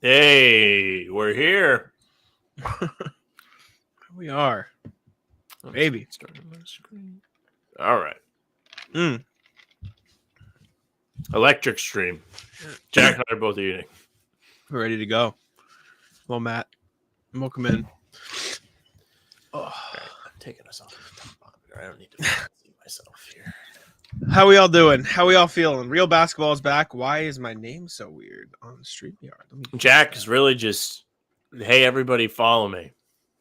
Hey, we're here. We are. Maybe. All right. Electric stream. Jack and I are both eating. We're ready to go. Well, Matt, welcome in. Oh. Right, I'm taking us off the top monitor. I don't need to see myself here. How we all doing? How we all feeling? Real basketball is back. Why is my name so weird on StreamYard? Jack is really just, hey, everybody follow me.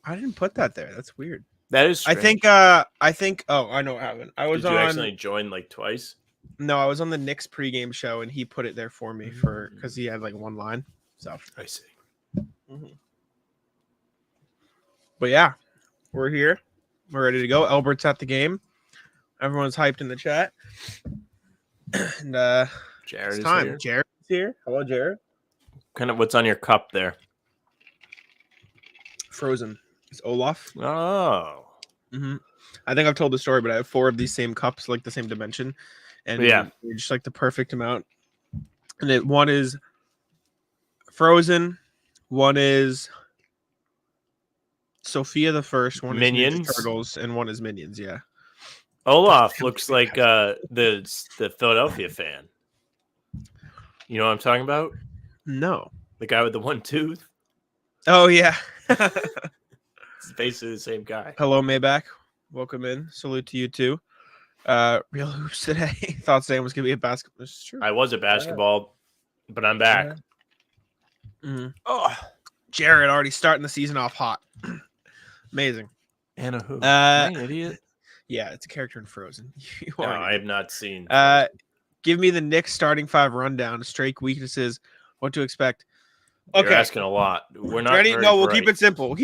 I didn't put that there. That's weird. That is strange. I think, oh, I know what happened. Did you accidentally join like twice? No, I was on the Knicks pregame show and he put it there for me because he had like one line. So I see. But yeah, we're here. We're ready to go. Albert's at the game. Everyone's hyped in the chat. And Jared it's is time. here. Jared's here. Hello, Jared. Kind of what's on your cup there? Frozen. It's Olaf. Oh. I think I've told the story, but I have 4 of these same cups, like the same dimension. And they're just like the perfect amount. And one is Frozen. One is Sophia the First. One Minions. is Ninja Turtles. And one is Minions, yeah. Olaf looks like the Philadelphia fan. You know what I'm talking about? No. The guy with the one tooth? Oh, yeah. It's basically the same guy. Hello, Maybach. Welcome in. Salute to you, too. Real Hoops today. Thought Sam was going to be a basketball. This is true. I was at basketball, but I'm back. Oh, Jared already starting the season off hot. Amazing. Anna who? Am I an idiot? Yeah, it's a character in Frozen. No, I have not seen. Give me the Knicks starting 5 rundown. Straight weaknesses. What to expect. You're asking a lot. We're not ready. No, we'll bright. keep it simple.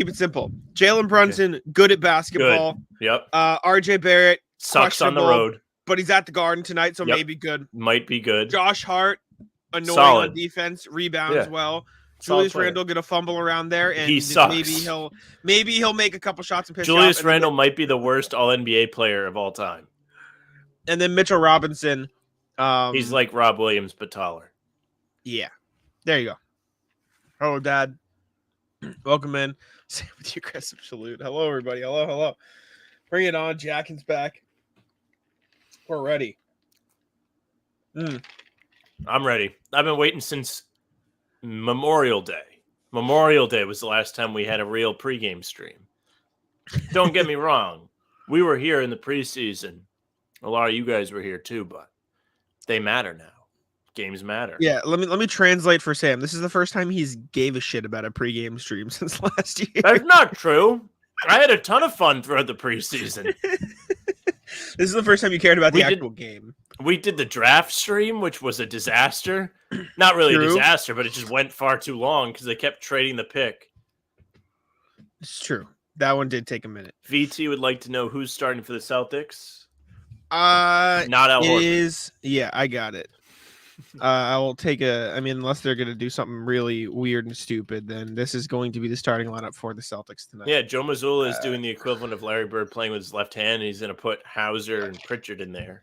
Jalen Brunson, good at basketball. Good. Yep. RJ Barrett sucks on the road, but he's at the Garden tonight, so maybe good. Might be good. Josh Hart, annoying on defense, rebounds well. Julius Randle gonna fumble around there, and he sucks. Maybe he'll make a couple shots and pitch. Julius Randle might be the worst All NBA player of all time. And then Mitchell Robinson, he's like Rob Williams but taller. Yeah, there you go. Hello, Dad. Welcome in. Say with you, aggressive salute. Hello, everybody. Hello. Bring it on. Jackin's back. We're ready. I'm ready. I've been waiting since Memorial Day. Memorial Day was the last time we had a real pregame stream. Don't get me wrong. We were here in the preseason. A lot of you guys were here too, but they matter now. Games matter. Yeah, let me translate for Sam. This is the first time he's gave a shit about a pregame stream since last year. That's not true. I had a ton of fun throughout the preseason. This is the first time you cared about the actual game. We did the draft stream, which was a disaster. Not really a disaster, but it just went far too long because they kept trading the pick. It's true. That one did take a minute. VT would like to know who's starting for the Celtics. Not Al Horford. Is. Yeah, I got it. I will take unless they're going to do something really weird and stupid, then this is going to be the starting lineup for the Celtics tonight. Yeah, Joe Mazzulla is doing the equivalent of Larry Bird playing with his left hand, and he's going to put Hauser and Pritchard in there.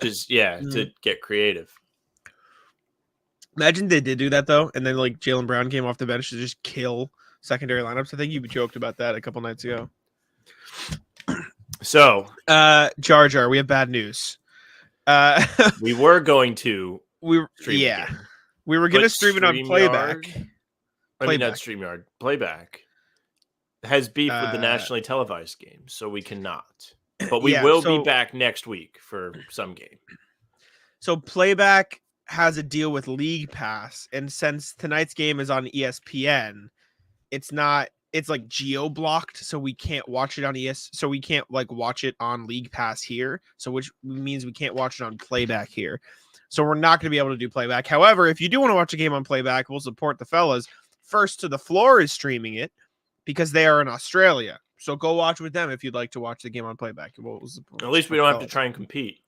Just, to get creative. Imagine they did do that, though, and then like Jaylen Brown came off the bench to just kill secondary lineups. I think you joked about that a couple nights ago. So, Jar Jar, we have bad news. We were going to we were going to stream it on Playback. Not StreamYard. Playback has beef with the nationally televised game, so we cannot. But we will be back next week for some game. So Playback has a deal with League Pass, and since tonight's game is on ESPN, it's like geo-blocked, so we can't watch it on so we can't like watch it on League Pass here, so which means we can't watch it on Playback here. So we're not going to be able to do Playback. However, if you do want to watch a game on Playback, we'll support the fellas. First to the Floor is streaming it because they are in Australia. So go watch with them if you'd like to watch the game on Playback. At least we don't have to try and compete.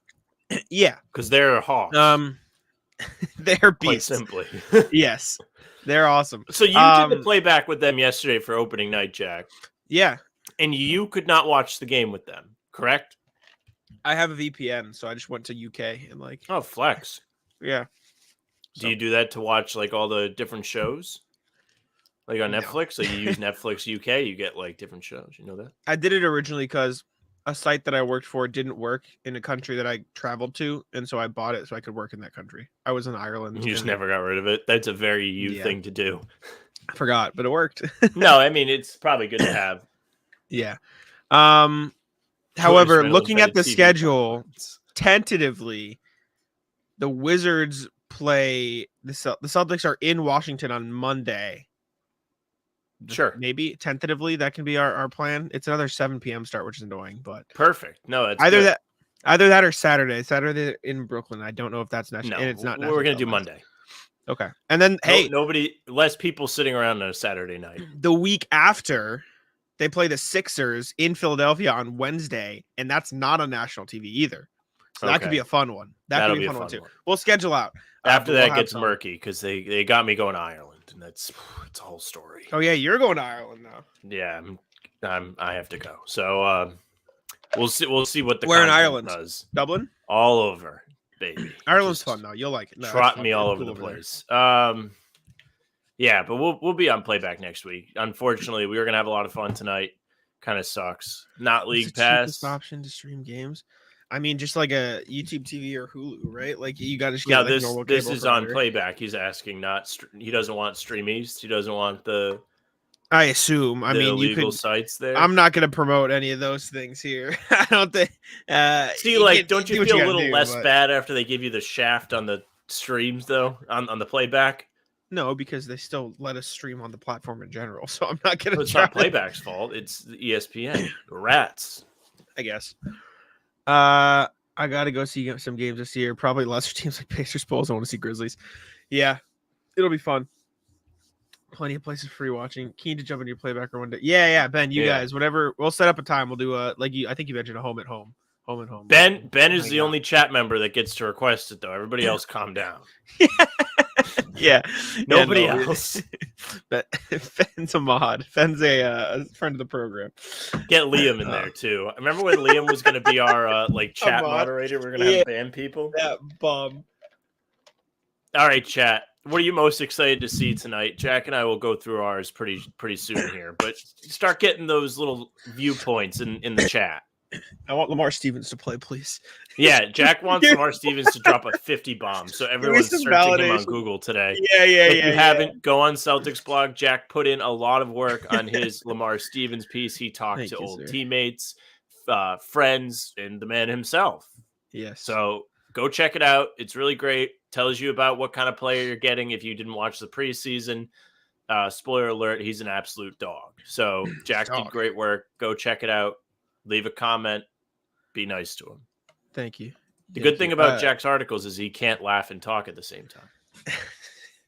Yeah. Because they're hawks. They're Quite beasts. simply. Yes. They're awesome. So you did the Playback with them yesterday for opening night, Jack. Yeah. And you could not watch the game with them, correct? I have a VPN, so I just went to UK and like. Oh, flex. Yeah. Do you do that to watch like all the different shows? Like on No. Netflix? Like you use Netflix UK, you get like different shows. You know that? I did it originally because a site that I worked for didn't work in a country that I traveled to, and so I bought it so I could work in that country. I was in Ireland. You just never got rid of it. That's a very you thing to do. I forgot, but it worked. No, I mean it's probably good to have. Yeah. However, looking at the schedule, tentatively, the Wizards play the Celtics are in Washington on Monday. Sure. Maybe tentatively that can be our plan. It's another 7 p.m. start, which is annoying, but perfect. No, that's either good. that or Saturday. Saturday in Brooklyn. I don't know if that's national. No, And it's not. We're gonna do Monday. Okay, and then less people sitting around on a Saturday night. The week after, they play the Sixers in Philadelphia on Wednesday, and that's not on national TV either. So that could be a fun one. That'll be a fun one too. We'll schedule out. After that gets murky because they got me going to Ireland, and it's a whole story. Oh yeah, you're going to Ireland now. Yeah, I have to go. So we'll see what the where in Ireland does. Dublin, all over, baby. Ireland's fun though. You'll like it. Trotting me all over the place. Yeah, but we'll be on playback next week. Unfortunately, we were gonna have a lot of fun tonight. Kind of sucks. Not League Pass. Cheapest option to stream games. I mean, just like a YouTube TV or Hulu, right? Like you got to get this is on playback. He's asking, he doesn't want Stream East. He doesn't want the. I assume. I mean, you could sites there. I'm not going to promote any of those things here. I don't think. See, don't you feel a little less bad after they give you the shaft on the streams, though, on the playback? No, because they still let us stream on the platform in general. So I'm not going to. It's not playback's fault. It's the ESPN rats, I guess. I got to go see some games this year. Probably lesser teams like Pacers, Bulls. I want to see Grizzlies. Yeah, it'll be fun. Plenty of places for rewatching. Keen to jump into your playback or one day. Yeah, Ben. You guys, whatever. We'll set up a time. We'll do a I think you mentioned a home and home. Ben is the only chat member that gets to request it though. Everybody else, calm down. Yeah, nobody else. Ben's a mod. Ben's a friend of the program. Get Liam in there too. I remember when Liam was going to be our chat moderator. We're going to have ban people. That bum. All right, chat. What are you most excited to see tonight? Jack and I will go through ours pretty soon here, but start getting those little viewpoints in the chat. I want Lamar Stevens to play, please. Yeah, Jack wants Lamar Stevens to drop a 50 bomb, so everyone's searching him on Google today. Yeah. If you haven't, go on Celtics blog. Jack put in a lot of work on his Lamar Stevens piece. He talked to old teammates, friends, and the man himself. Yes. So go check it out. It's really great. Tells you about what kind of player you're getting if you didn't watch the preseason. Spoiler alert, he's an absolute dog. So Jack did great work. Go check it out. Leave a comment. Be nice to him. Thank you. The good thing about Jack's articles is he can't laugh and talk at the same time.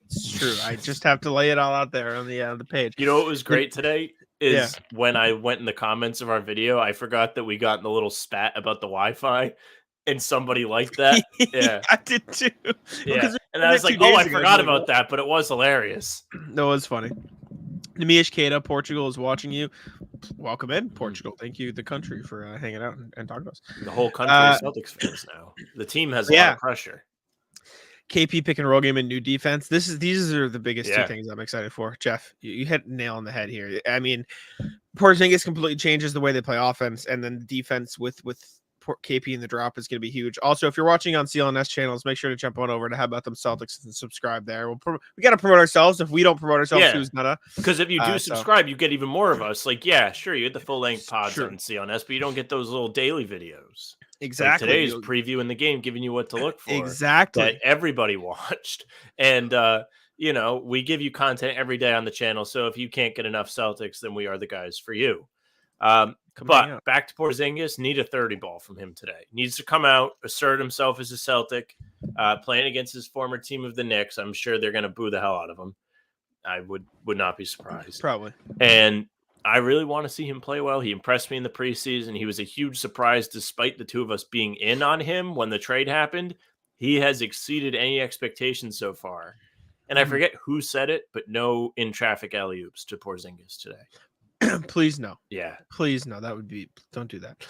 It's true. I just have to lay it all out there on the page. You know what was great today is when I went in the comments of our video, I forgot that we got in the little spat about the Wi-Fi, and somebody liked that. Yeah, I did too. Yeah, and I was like, I forgot about that, but it was hilarious. That was funny. Namish Keita, Portugal is watching you. Welcome in, Portugal. Thank you, the country, for hanging out and talking to us. The whole country is Celtics fans now. The team has a lot of pressure. KP pick and roll game and new defense. These are the biggest two things I'm excited for. Jeff, you hit nail on the head here. I mean, Porzingis completely changes the way they play offense, and then the defense with KP in the drop is going to be huge. Also, if you're watching on CLNS channels, make sure to jump on over to How About Them Celtics and subscribe there. We got to promote ourselves. If we don't promote ourselves, who's gonna? Because if you do subscribe, you get even more of us. Like, sure, you get the full length pods on CLNS, but you don't get those little daily videos. Exactly. Like today's previewing the game, giving you what to look for. Exactly. That everybody watched, and we give you content every day on the channel. So if you can't get enough Celtics, then we are the guys for you. But back to Porzingis, need a 30 ball from him today. Needs to come out, assert himself as a Celtic, playing against his former team of the Knicks. I'm sure they're going to boo the hell out of him. I would not be surprised. Probably. And I really want to see him play well. He impressed me in the preseason. He was a huge surprise despite the two of us being in on him when the trade happened. He has exceeded any expectations so far. And I forget who said it, but no in-traffic alley-oops to Porzingis today. Please no. Yeah. Please no. That would be. Don't do that.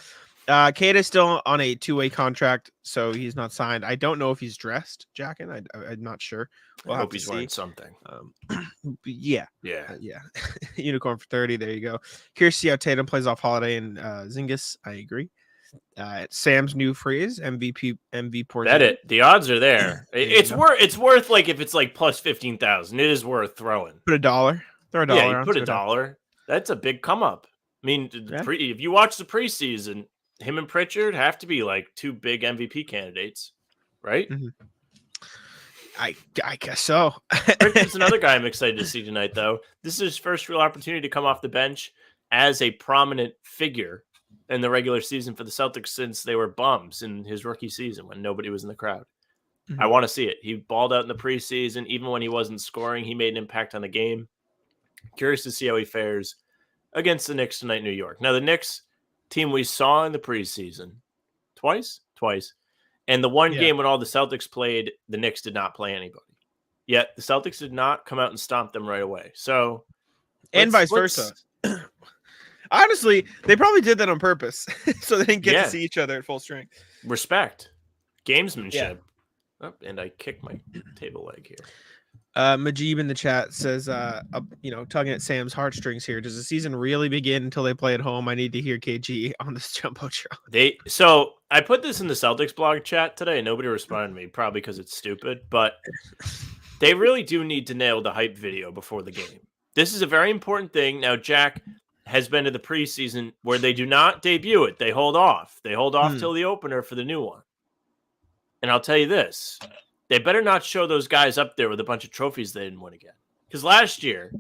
Kate is still on a 2-way contract, so he's not signed. I don't know if he's dressed, Jackin. I'm not sure. We'll I have hope to he's see. wearing something. Yeah. Yeah. Yeah. Unicorn for 30. There you go. Curious to see how Tatum plays off Holiday and Zingis. I agree. Sam's new phrase, MVP Porzingis. Bet it. The odds are there. There you It's go. worth. It's worth like if it's like plus 15,000. It is worth throwing. Put $1. Throw $1 Yeah, you on. put see what happens. $1. That's a big come up. I mean, Yeah. if you watch the preseason, him and Pritchard have to be like two big MVP candidates, right? Mhm. I guess so. Pritchard's another guy I'm excited to see tonight, though. This is his first real opportunity to come off the bench as a prominent figure in the regular season for the Celtics since they were bums in his rookie season when nobody was in the crowd. I want to see it. He balled out in the preseason. Even when he wasn't scoring, he made an impact on the game. Curious to see how he fares against the Knicks tonight in New York. Now, the Knicks team we saw in the preseason twice. And the one game when all the Celtics played, the Knicks did not play anybody. Yet the Celtics did not come out and stomp them right away. So, and vice versa. Honestly, they probably did that on purpose. So they didn't get to see each other at full strength. Respect. Gamesmanship. Yeah. Oh, and I kicked my table leg here. Majib in the chat says, tugging at Sam's heartstrings here. Does the season really begin until they play at home? I need to hear KG on this jumbotron. So I put this in the Celtics blog chat today, and nobody responded to me, probably because it's stupid. But they really do need to nail the hype video before the game. This is a very important thing. Now, Jack has been to the preseason where they do not debut it. They hold off. They hold off till the opener for the new one. And I'll tell you this. They better not show those guys up there with a bunch of trophies they didn't win again. Because last year,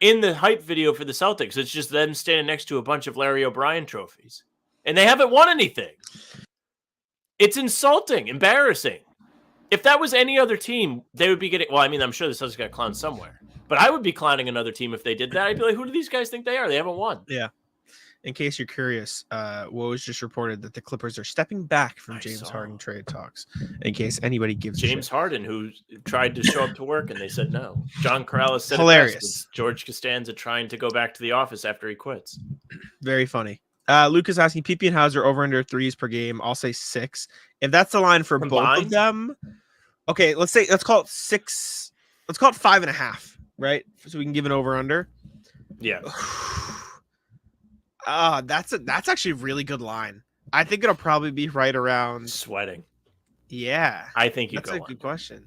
in the hype video for the Celtics, it's just them standing next to a bunch of Larry O'Brien trophies. And they haven't won anything. It's insulting, embarrassing. If that was any other team, they would be getting... Well, I mean, I'm sure the Celtics got clowned somewhere. But I would be clowning another team if they did that. I'd be like, who do these guys think they are? They haven't won. Yeah. In case you're curious, Woj just reported that the Clippers are stepping back from James Harden trade talks. In case anybody gives James Harden, who tried to show up to work and they said no. John Corrales said hilarious. George Costanza trying to go back to the office after he quits. Very funny. Lucas asking PP and Hauser over under threes per game. I'll say 6. If that's the line for both of them, okay. Let's call it 6. Let's call it 5.5, right? So we can give an over under. Yeah. That's actually a really good line. I think it'll probably be right around sweating. Yeah, I think that's a good under. question.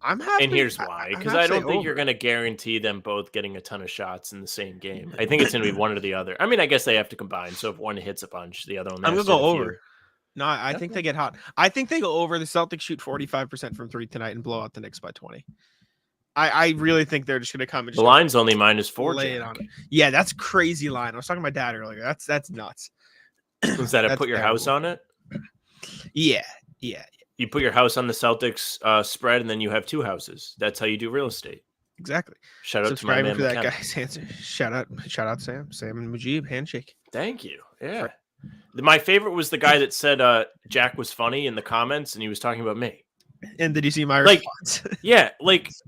I'm happy. And here's why, because I don't think you're going to guarantee them both getting a ton of shots in the same game. I think it's going to be one or the other. I mean, I guess they have to combine. So if one hits a bunch, the other one. I'm going to go over. No, I think they get hot. I think they go over. The Celtics shoot 45% from 3 tonight and blow out the Knicks by 20. I really think they're just going to come and the line's only -4. Lay it on it. Yeah, that's crazy line. I was talking to my dad earlier. That's nuts. Was that I put your house on it? Yeah. You put your house on the Celtics spread, and then you have 2 houses. That's how you do real estate. Exactly. Shout out to my man for that guy's answer. Shout out Sam and Mujib. Handshake. Thank you. Yeah. My favorite was the guy that said Jack was funny in the comments, and he was talking about me. And did you see my response? Yeah,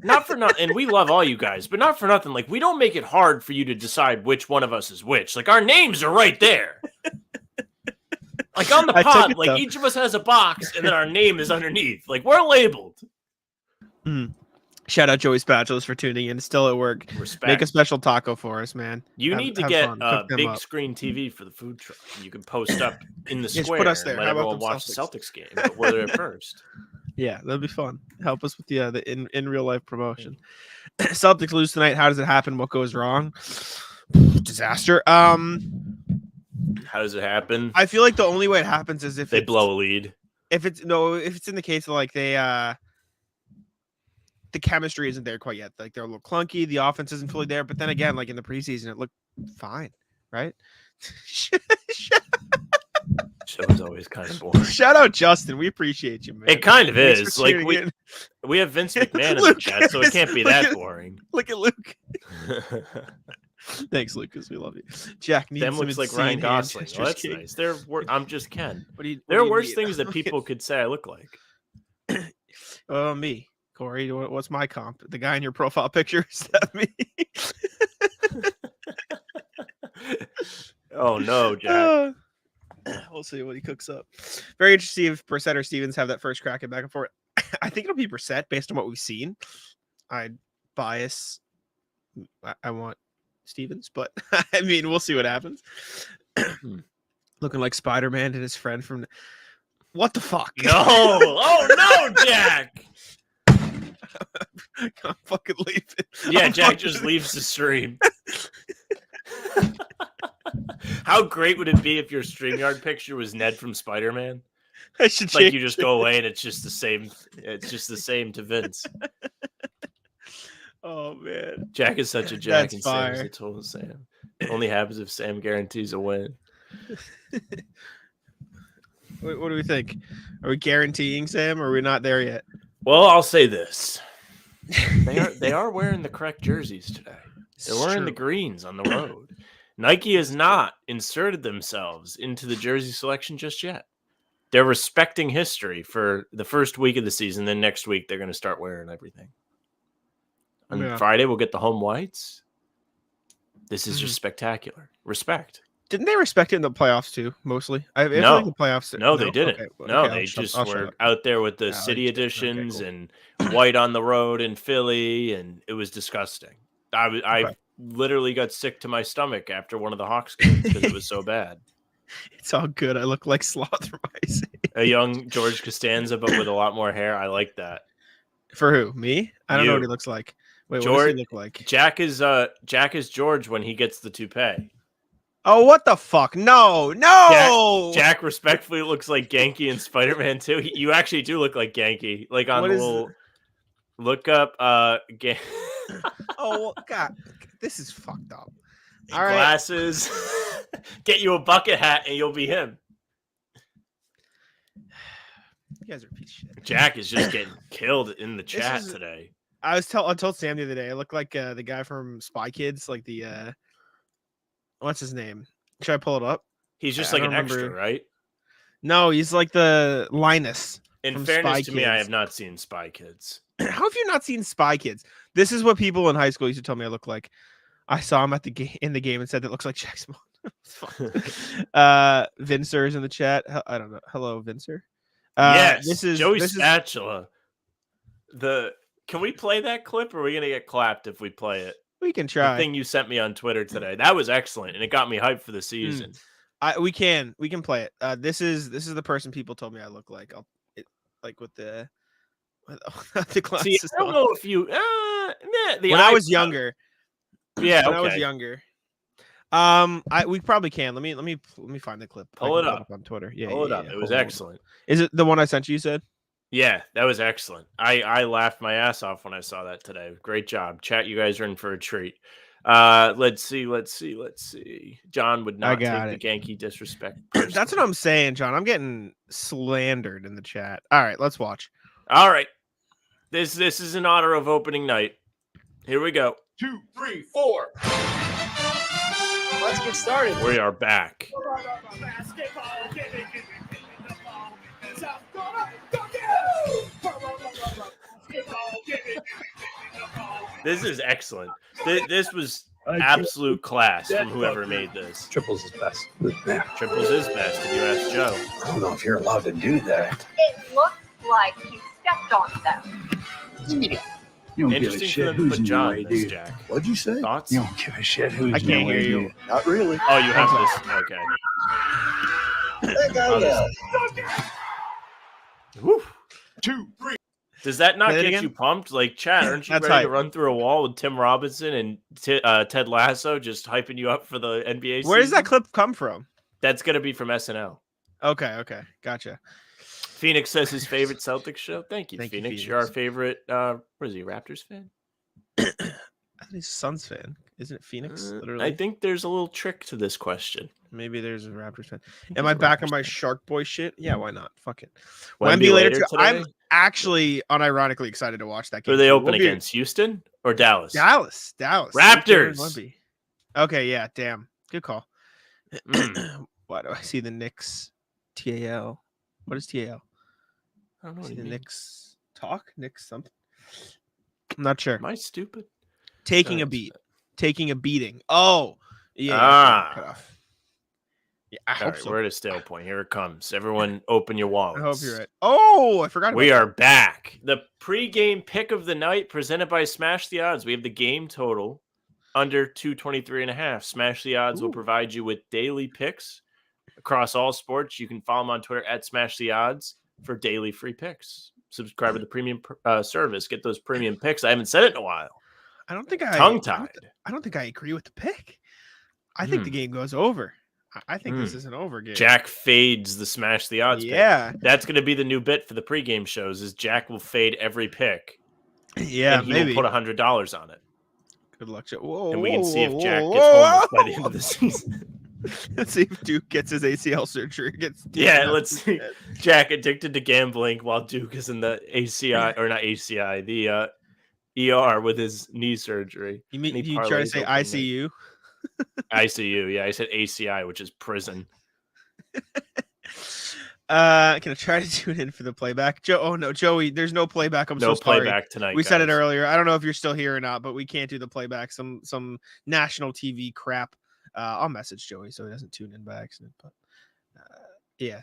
not for nothing. And we love all you guys, but not for nothing. We don't make it hard for you to decide which one of us is which. Our names are right there. On the pod, each of us has a box, and then our name is underneath. We're labeled. Shout out Joey Spatulas for tuning in. Still at work. Respect. Make a special taco for us, man. You need to get a big screen TV for the food truck. You can post up in the square put us there. and let everyone watch the Celtics game. But we're there first. Yeah, that'd be fun. Help us with the in real life promotion. Celtics lose tonight. How does it happen? What goes wrong? Disaster. How does it happen? I feel like the only way it happens is if they blow a lead. If it's in the case of they the chemistry isn't there quite yet. They're a little clunky. The offense isn't fully there. But then again, in the preseason, it looked fine, right? Show's always kind of boring. Shout out Justin. We appreciate you, man. It kind of is. We have Vince McMahon in the chat, so it can't be that boring. Look at Luke. Thanks, Lucas. We love you. Jack needs them looks like Ryan Gosling. Oh, that's nice. I'm just Ken. There are worse things that people could say I look like. Me, Corey. What's my comp? The guy in your profile picture? Is that me? Oh no, Jack. We'll see what he cooks up. Very interesting if Brissett or Stevens have that first crack at back and forth. I think it'll be Brissett based on what we've seen. I'd bias. I want Stevens, but I mean, we'll see what happens. Looking like Spider-Man and his friend from. What the fuck? No! Oh no, Jack! I'm fucking leaving. Yeah, Jack just leaves the stream. How great would it be if your StreamYard picture was Ned from Spider-Man? I should Like you just go away and it's just the same. It's just the same to Vince. Oh man, Jack is such a Jack, That's and Sam is fire. a total Sam. It only happens if Sam guarantees a win. What do we think? Are we guaranteeing Sam, or are we not there yet? Well, I'll say this: they are wearing the correct jerseys today. They're wearing the greens on the road. Nike has not inserted themselves into the jersey selection just yet. They're respecting history for the first week of the season. Then next week, they're going to start wearing everything. On Friday, we'll get the home whites. This is just spectacular. Respect. Didn't they respect it in the playoffs too? Mostly, I feel No. like the playoffs. No, they didn't. Okay, No, okay, they I'll just shut were up. out there with the Yeah, city okay, editions cool. and white on the road in Philly, and it was disgusting. I literally got sick to my stomach after one of the Hawks games because it was so bad. It's all good. I look like Sloth Rising. A young George Costanza, but with a lot more hair. I like that. For who? Me? I don't know what You. he looks like. Wait, George, what does he look like? Jack is George when he gets the toupee. Oh, what the fuck? No! Jack respectfully looks like Genki in Spider-Man 2. You actually do look like Genki. Like on What the is little look up Oh God, this is fucked up. All glasses. Get you a bucket hat and you'll be him. You guys are a piece of shit. Jack is just getting killed in the chat today. I told Sam the other day. I look like the guy from Spy Kids, like the what's his name? Should I pull it up? He's just like an extra, right? No, he's like the Linus. In fairness to me, I have not seen Spy Kids. How have you not seen Spy Kids? This is what people in high school used to tell me I look like. I saw him at the in the game and said that looks like Jack Simone. Vincer's in the chat. I don't know. Hello, Vincer. Yes, this is Joey Spatula. Can we play that clip, or are we gonna get clapped if we play it? We can try. The thing you sent me on Twitter today. That was excellent, and it got me hyped for the season. We can play it. This is the person people told me I look like. With the glasses. See, I don't know if you when I was younger. Yeah, when I was younger. We probably can. Let me find the clip. Pull it up on Twitter. Yeah, pull it up. It was excellent. Is it the one I sent you? You said. Yeah, that was excellent. I laughed my ass off when I saw that today. Great job. Chat, you guys are in for a treat. Let's see. John would not take the Genki disrespect. That's what I'm saying, John. I'm getting slandered in the chat. All right, let's watch. All right. This is in honor of opening night. Here we go. 2, 3, 4. Let's get started. We are back. This is excellent. This was absolute class from whoever made this. Triples is best. Triples is best, if you ask Joe. I don't know if you're allowed to do that. It looks like you stepped on them. You don't give a Interesting for shit them to who's put in your John way, in this, dude. Jack. What'd you say? Thoughts? You don't give a shit who's I in your can't way, hear do you. you? Not really. Oh, you have this? Okay. That guy yelled. Whew. 2, 3. Does that not Say that get again? you pumped? Like, Chad, aren't you That's ready to hype. run through a wall with Tim Robinson and Ted Lasso just hyping you up for the NBA season? Where does that clip come from? That's going to be from SNL. Okay, gotcha. Phoenix says his favorite Celtics show. Thank you, Thank you, Phoenix. Phoenix. You're our favorite, what is he, Raptors fan? I think he's a Suns fan. Isn't it Phoenix? Literally. I think there's a little trick to this question. Maybe there's a Raptors fan. think Am he's I a back Raptors on my fan. Shark Boy shit? Yeah, why not? Fuck it. Wemby later too. today? I'm actually unironically excited to watch that game. Who are they too. open We'll be- against? Houston or Dallas? Dallas. Raptors. Wemby. Okay, yeah, damn. Good call. Mm. Why do I see the Knicks TAL? What is TAL? I don't know what See you the mean. Knicks talk? Knicks something? I'm not sure. Am I stupid? Taking a Giants beat. Taking a beating. Oh, yeah. Ah. Cut off. Yeah, I All hope right, so. we're at a stale point. Here it comes. Everyone, open your I wallets. hope you're right. Oh, I forgot about We that. are back. The pregame pick of the night presented by Smash the Odds. We have the game total under 223.5. Smash the Odds will Ooh. provide you with daily picks across all sports. You can follow them on Twitter at Smash the Odds for daily free picks. Subscribe to the premium service. Get those premium picks. I haven't said it in a while. I don't think Tongue-tied. I don't think I agree with the pick. I think the game goes over. I think this is an over game. Jack fades the Smash the Odds Yeah. pick. That's going to be the new bit for the pregame shows is Jack will fade every pick. Yeah, and he maybe. will put $100 on it. Good luck, Joe. Whoa, And we can see if Jack whoa, gets whoa, homeless by the whoa. end of the season. Let's see if Duke gets his ACL surgery. Let's see. Jack addicted to gambling while Duke is in the ACI, or not ACI, the ER with his knee surgery. You try to say ICU? ICU, yeah. I said ACI, which is prison. Can I try to tune in for the playback? Joey, there's no playback. I'm no so sorry. playback tonight. We said it guys. earlier. I don't know if you're still here or not, but we can't do the playback. Some national TV crap. I'll message Joey so he doesn't tune in by accident. But yeah.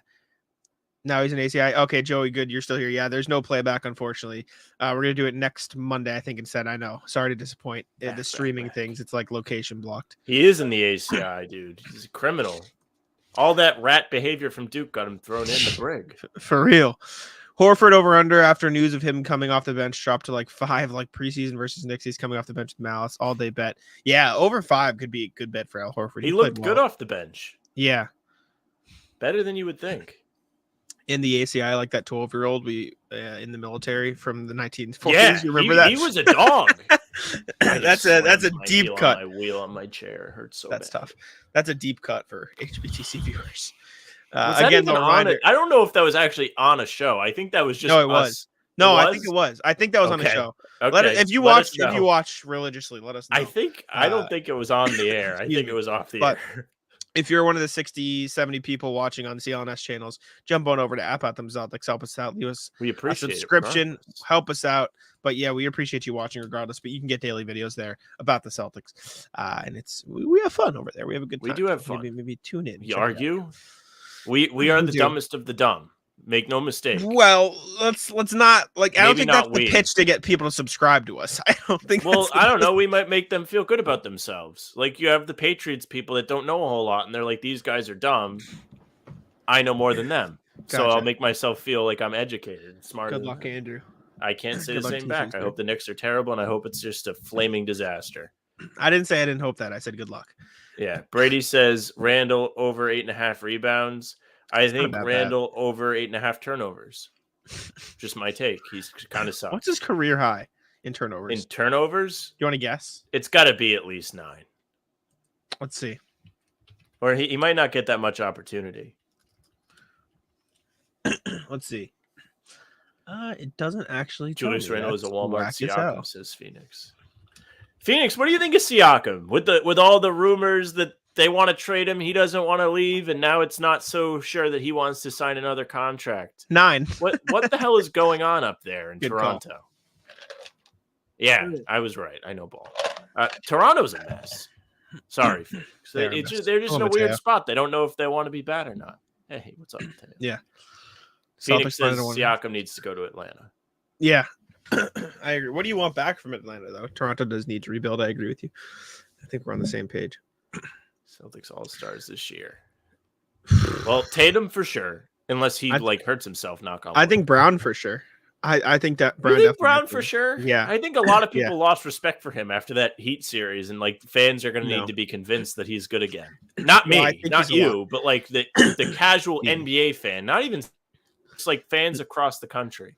Now he's in ACI. Okay, Joey, good. You're still here. Yeah, there's no playback, unfortunately. We're going to do it next Monday, I think, instead. I know. Sorry to disappoint. The streaming things, it's like location blocked. He is in the ACI, dude. He's a criminal. All that rat behavior from Duke got him thrown in the brig. For real. Horford over under after news of him coming off the bench dropped to like 5, like preseason versus Knicks. He's coming off the bench with Malice. All day bet. Yeah, over 5 could be a good bet for Al Horford. He looked good off the bench. Yeah. Better than you would think. In the ACI, like that 12-year-old we in the military from the 1940s. Yeah, you remember that? He was a dog. That's a deep cut. My wheel on my chair hurts so That's bad. tough. That's a deep cut for HBTC viewers. Was that Again, even the on reminder. it? I don't know if that was actually on a show. I think that was just No, it us. was. No, It I think it was. I think that was on a Okay. show. Okay, If you let us watch know. religiously, let us know. I don't think it was on the air. I think it was off the But air. if you're one of the 60, 70 people watching on CLNS channels, jump on over to App Out Them Celtics. Help us out. Leave us We a appreciate subscription. it. Help us out. But yeah, we appreciate you watching regardless. But you can get daily videos there about the Celtics. And we have fun over there. We have a good time. We do have fun. Maybe tune in. You check it out. argue? We are We the do. dumbest of the dumb. Make no mistake. Well, let's not like. I don't Maybe think not that's the we. pitch to get people to subscribe to us. I don't think. Well, that's the I don't pitch. know. We might make them feel good about themselves. Like you have the Patriots people that don't know a whole lot, and they're like, "These guys are dumb. I know more than them." So I'll Gotcha. make myself feel like I'm educated, and smarter. Good than luck, them. Andrew. I can't say Good the luck same back. I Tuesday. hope the Knicks are terrible, and I hope it's just a flaming disaster. I didn't say I didn't hope that. I said good luck. Yeah. Brady says Randle over 8.5 rebounds. I think about that. Randle over 8.5 turnovers. Just my take. He's kind of sucks. What's his career high in turnovers? In turnovers? You want to guess? It's got to be at least 9. Let's see. Or he might not get that much opportunity. Let's see. It doesn't actually. Julius tell me. Randle is a That's Walmart whack as hell. Siakam, says Phoenix. Phoenix, what do you think of Siakam? With all the rumors that they want to trade him, he doesn't want to leave, and now it's not so sure that he wants to sign another contract. 9. What the hell is going on up there in Good call. Toronto? Yeah, I was right. I know ball. Toronto's a mess. Sorry, Phoenix. They're a They're mess. just Oh, in a weird Mateo. spot. They don't know if they want to be bad or not. Hey, what's up, Mateo? Yeah. Phoenix Celtics says minus 1. Siakam needs to go to Atlanta. Yeah, I agree. What do you want back from Atlanta, though? Toronto does need to rebuild. I agree with you. I think we're on the same page. Celtics All-Stars this year. Well, Tatum for sure, unless he hurts himself. Knock on wood. I think Brown for sure. I think that Brown. You think definitely Brown gets for it. sure? Yeah. I think a lot of people lost respect for him after that Heat series, and like fans are going to need No. to be convinced that he's good again. Not Well, I me, think not he's a you, but like the casual Yeah. NBA fan. Not even it's like fans across the country.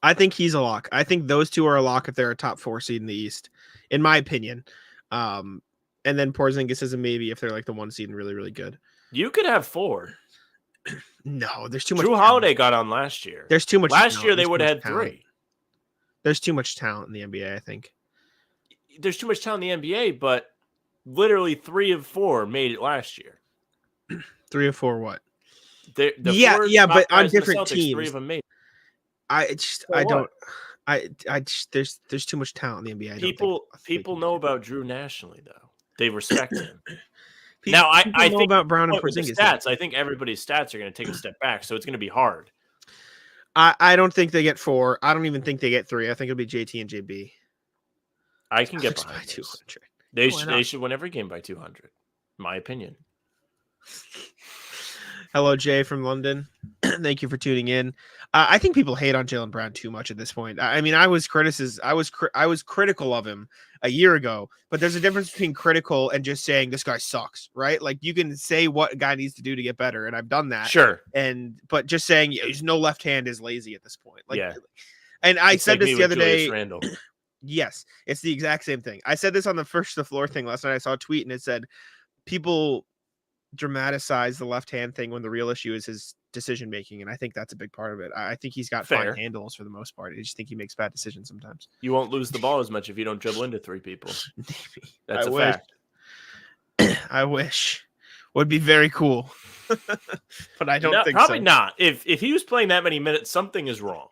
I think he's a lock. I think those two are a lock if they're a top 4 seed in the East, in my opinion. And then Porzingis is a maybe if they're like the 1 seed and really, really good. You could have 4. No, there's too much. Drew talent. Holiday got on last year. There's too much. Last talent. year they There's would too have much had talent. 3. There's too much talent in the NBA. I think. There's too much talent in the NBA, but literally 3 of 4 made it last year. 3 or 4 what? The Yeah, 4 yeah, top but on guys in the different Celtics, 3 teams. of them made it. I just So I what? don't. I just there's too much talent in the NBA. I don't think People they can know do it. about Drew nationally, though. They respect him. Now, I know think about Brown and with the Porzingis. stats, I think everybody's stats are going to take a step back, so it's going to be hard. I don't think they get 4. I don't even think they get 3. I think it'll be JT and JB. I can get Celtics by behind this. 200. They should win every game by 200, in my opinion. Hello, Jay from London. Thank you for tuning in. I think people hate on Jaylen Brown too much at this point. I mean, I was critical of him a year ago, but there's a difference between critical and just saying this guy sucks, right? Like you can say what a guy needs to do to get better, and I've done that. Sure. But just saying he's no left hand is lazy at this point. Like, yeah. And I said like this the other Julius day. Randle. Yes, it's the exact same thing. I said this on the first to the floor thing last night. I saw a tweet and it said people dramatize the left hand thing when the real issue is his decision making, and I think that's a big part of it. I think he's got fine handles for the most part. I just think he makes bad decisions sometimes. You won't lose the ball as much if you don't dribble into 3 people. That's a fact. I wish. Would be very cool. But I don't think probably so. not. If he was playing that many minutes, something is wrong.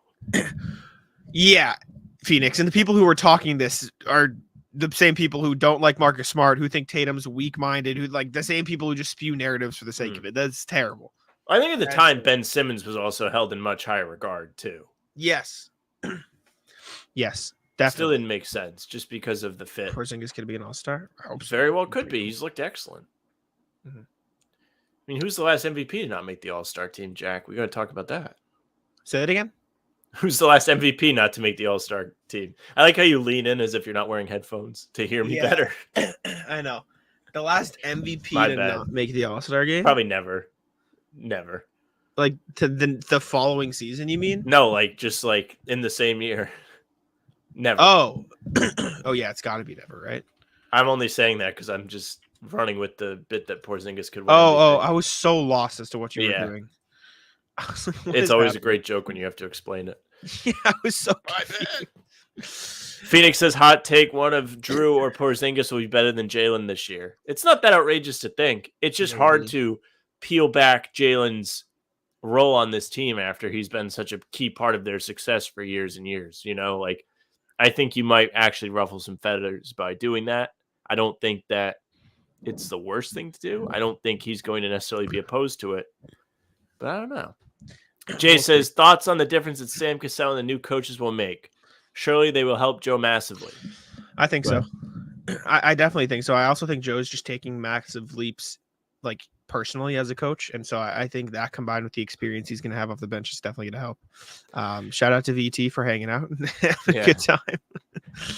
Yeah, Phoenix. And the people who are talking this are the same people who don't like Marcus Smart, who think Tatum's weak-minded, who like the same people who just spew narratives for the sake of it. That's terrible. I think at the time, Ben Simmons was also held in much higher regard, too. Yes. Yes, definitely. Still didn't make sense just because of the fit. Porzingis could be an all-star? I hope so. Very well could be. He's looked excellent. Mm-hmm. I mean, who's the last MVP to not make the all-star team, Jack? We got to talk about that. Say that again? Who's the last MVP not to make the all-star team? I like how you lean in as if you're not wearing headphones to hear me better. I know. The last MVP to not make the all-star game? Probably never. Never. Like to the following season, you mean? No, like just like in the same year. Never. Oh. Oh yeah, it's got to be never, right? I'm only saying that because I'm just running with the bit that Porzingis could win. Oh, I was so lost as to what you were doing. Like, it's always a great joke when you have to explain it. Yeah, I was so confused. Phoenix says, hot take, one of Drew or Porzingis will be better than Jalen this year. It's not that outrageous to think. It's just hard to peel back Jalen's role on this team after he's been such a key part of their success for years and years. You know, like, I think you might actually ruffle some feathers by doing that. I don't think that it's the worst thing to do. I don't think he's going to necessarily be opposed to it. But I don't know. Jay says, thoughts on the difference that Sam Cassell and the new coaches will make? Surely they will help Joe massively. I think so. I definitely think so. I also think Joe's just taking massive leaps, like personally as a coach. And so I think that combined with the experience he's going to have off the bench is definitely going to help. Shout out to VT for hanging out and having a good time.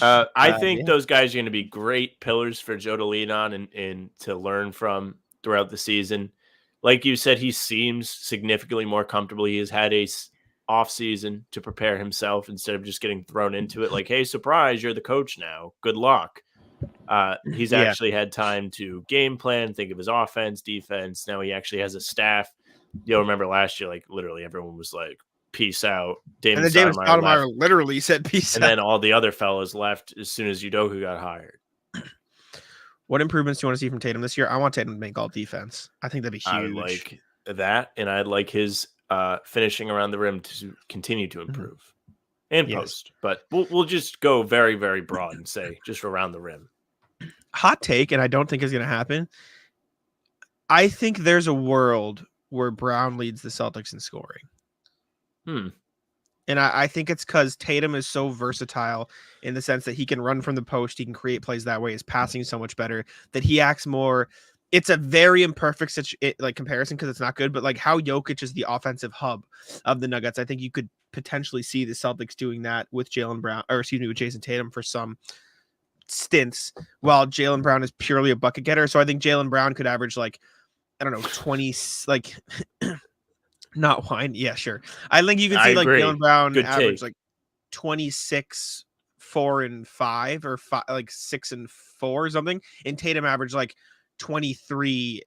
I think those guys are going to be great pillars for Joe to lean on and to learn from throughout the season. Like you said, he seems significantly more comfortable. He has had a off season to prepare himself instead of just getting thrown into it. Like, hey, surprise, you're the coach now. Good luck. He's actually had time to game plan, think of his offense, defense. Now he actually has a staff. You'll remember last year, like literally everyone was like, peace out. And then David Stoudemire literally said peace out. And then all the other fellas left as soon as Udoka got hired. What improvements do you want to see from Tatum this year? I want Tatum to make all defense. I think that'd be huge. I like that, and I'd like his finishing around the rim to continue to improve and post. But we'll just go very, very broad and say just around the rim. Hot take, and I don't think it's going to happen. I think there's a world where Brown leads the Celtics in scoring. And I think it's because Tatum is so versatile in the sense that he can run from the post. He can create plays that way. His passing is so much better that he acts more. It's a very imperfect comparison because it's not good, but like how Jokic is the offensive hub of the Nuggets. I think you could potentially see the Celtics doing that with with Jayson Tatum for some stints while Jaylen Brown is purely a bucket getter. So I think Jaylen Brown could average 20, not wine. Yeah, sure. I think you can see Jaylen Brown average 26, 4 and 5 or 6 and 4 or something. And Tatum average 23,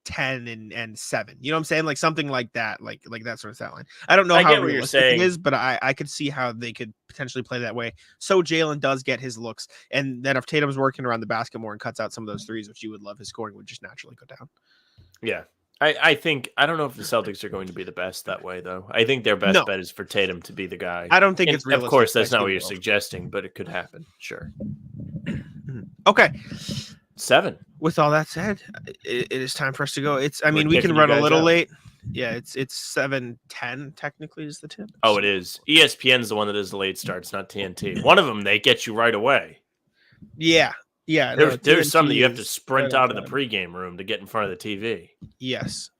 10 and 7. You know what I'm saying? Like something like that, like that sort of stat line. I don't know how realistic it is, but I could see how they could potentially play that way. So Jalen does get his looks. And then if Tatum's working around the basket more and cuts out some of those threes, which you would love, his scoring would just naturally go down. Yeah. I don't know if the Celtics are going to be the best that way, though. I think their best bet is for Tatum to be the guy. I don't think it's realistic. Of course, that's not what you're suggesting, but it could happen. Sure. Okay. 7. With all that said, it is time for us to go. I We're mean, we can kicking you run a guys little out. late. Yeah, it's 7:10 technically is the tip. Oh, it is. ESPN's the one that does the late starts, not TNT. One of them, they get you right away. Yeah. No, There's some that TNT you have to is sprint right on out of the time. pregame room to get in front of the TV. Yes.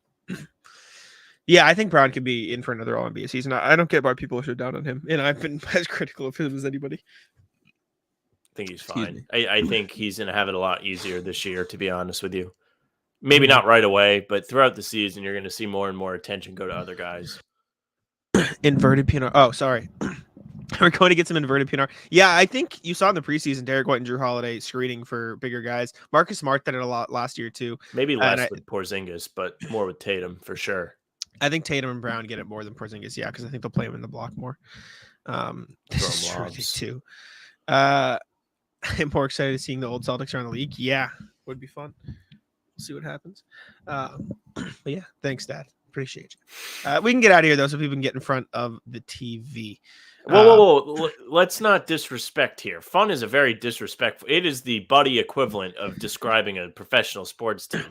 Yeah, I think Brown could be in for another All-NBA season. I don't get why people are so down on him, and I've been as critical of him as anybody. I think he's Excuse fine. me. I think he's going to have it a lot easier this year, to be honest with you. Maybe not right away, but throughout the season, you're going to see more and more attention go to other guys. Inverted PNR. Oh, sorry. We're going to get some inverted PNR. Yeah, I think you saw in the preseason Derek White and Drew Holiday screening for bigger guys. Marcus Smart did it a lot last year too. Maybe less with Porzingis, but more with Tatum for sure. I think Tatum and Brown get it more than Porzingis. Yeah, because I think they'll play him in the block more. This is true too. I'm more excited seeing the old Celtics around the league. Yeah, would be fun. We'll see what happens. But yeah, thanks, Dad. Appreciate you. We can get out of here though, so people can get in front of the TV. Whoa. Let's not disrespect here. Fun is a very disrespectful. It is the buddy equivalent of describing a professional sports team.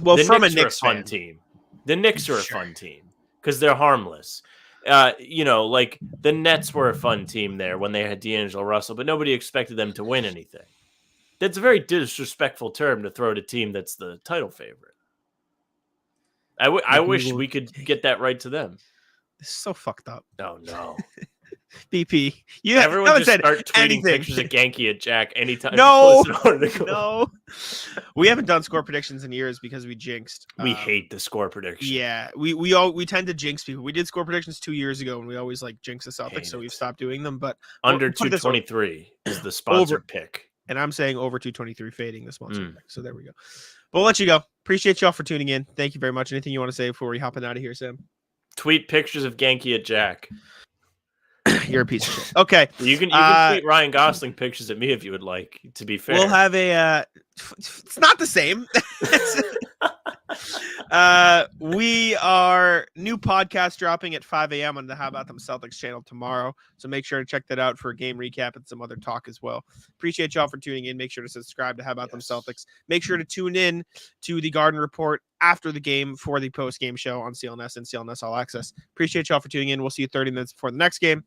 Well, the from Knicks a Knicks are a fun fan. team. The Knicks are a Sure. fun team because they're harmless. Like the Nets were a fun team there when they had D'Angelo Russell, but nobody expected them to win anything. That's a very disrespectful term to throw at a team that's the title favorite. I wish we could get that right to them. This is so fucked up. Oh, no. BP. Everyone just said start tweeting anything. pictures of Genki at Jack anytime. No, he posts an article. No. We haven't done score predictions in years because we jinxed. We hate the score prediction. Yeah, we tend to jinx people. We did score predictions 2 years ago, and we always like jinx the Celtics, so we've stopped doing them. But under we'll put this on. 223 is the sponsored pick. And I'm saying over 223 fading the sponsor pick. So there we go. But we'll let you go. Appreciate y'all for tuning in. Thank you very much. Anything you want to say before we hopping out of here, Sam? Tweet pictures of Genki at Jack. You're a piece of shit. Okay. You can tweet Ryan Gosling pictures at me if you would like, to be fair. We'll have a it's not the same. We are new podcast dropping at 5 a.m. on the How About Them Celtics channel tomorrow. So make sure to check that out for a game recap and some other talk as well. Appreciate y'all for tuning in. Make sure to subscribe to How About Them Celtics. Make sure to tune in to the Garden Report after the game for the post-game show on CLNS and CLNS All Access. Appreciate y'all for tuning in. We'll see you 30 minutes before the next game.